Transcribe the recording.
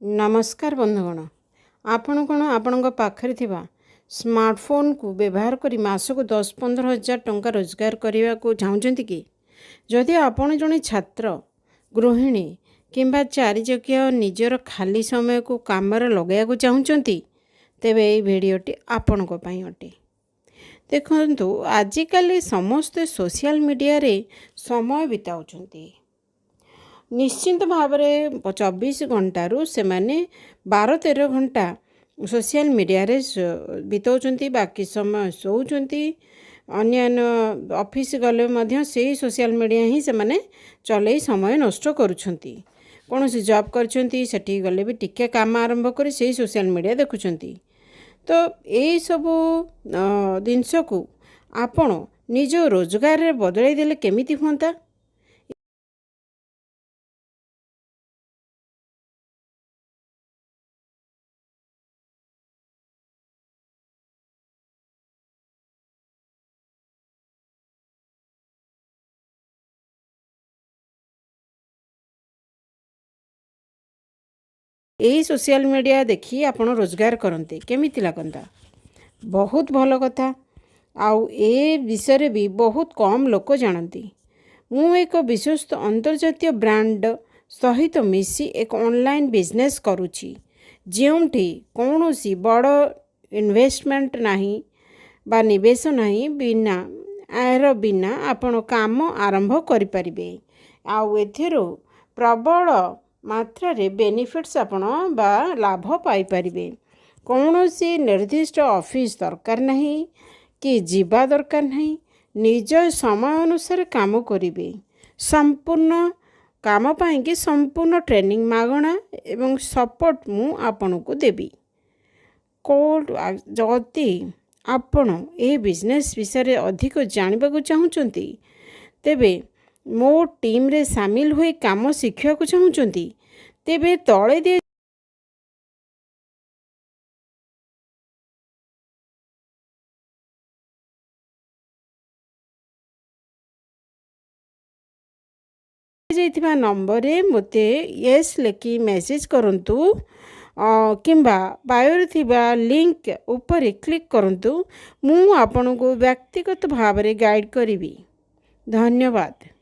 नमस्कार बंधुगण आपण कौन आपण पाखरे थिबा स्मार्टफोन को व्यवहार करी मासक 10-15 हजार टंका रोजगार करने को चाहते कि जदि आपण जड़े छात्र गृहिणी किंबा चारिचकिया निजर खाली समय को काम लगे चाहते तेबे ये भिडटी आपण अटे। देखु आजिकल समस्ते सोशल मीडिया रे समय बिताउछंती। निश्चिंत भाव 24 घंटारू से माने 12-13 घंटा सोशल मीडिया रे बिताउछंती, बाकी समय सोउछंती। अन्य ऑफिस गले मध्य से सोशल मीडिया ही से माने चले समय नष्ट करुछंती। कौन सी जॉब करछंती सेठी गले भी टिके काम आरंभ करी से सोशल मीडिया देखुछंती। तो यही सब जिनस को आपण निज रोजगार रे बदलाई देले केमिति होंता। यही सोशल मीडिया देखी आपण रोजगार करते केमिति लगता, बहुत भल कथा। आउ ए विषय भी बहुत कम लोक जानती। मु एक विश्वस्त अंतर्जातीय ब्रांड सहित मिसी एक ऑनलाइन बिजनेस करुछि, जोंठी कौनसी बड़ इन्वेस्टमेंट नहीं बा निवेश नहीं, बिना आयर बिना आपण काम आरंभ करि परिबे। आउ एथिरो प्रबल मात्रा रे बेनिफिट्स आपण बा लाभ पाई परिबे। कौनसी निर्दिष्ट ऑफिस दरकार नहीं कि जीवा दरकार नहीं, निज समय अनुसार काम करिवे। संपूर्ण काम पाई कि संपूर्ण ट्रेनिंग मागणा एवं सपोर्ट मु आपन को देबी। कोड जति आपण ए बिजनेस विषय अधिक जानबा को चाहुचंती तेबे मो टीम रे शामिल होई काम शिखिया को चाहुचंती तेबे तळे दे जाइथिबा नंबर रे मते यस लेखि मेसेज करंतु किंबा बायो थिबा लिंक ऊपर क्लिक करंतु। मु आपन को व्यक्तिगत भाव रे गाइड करिवि। धन्यवाद।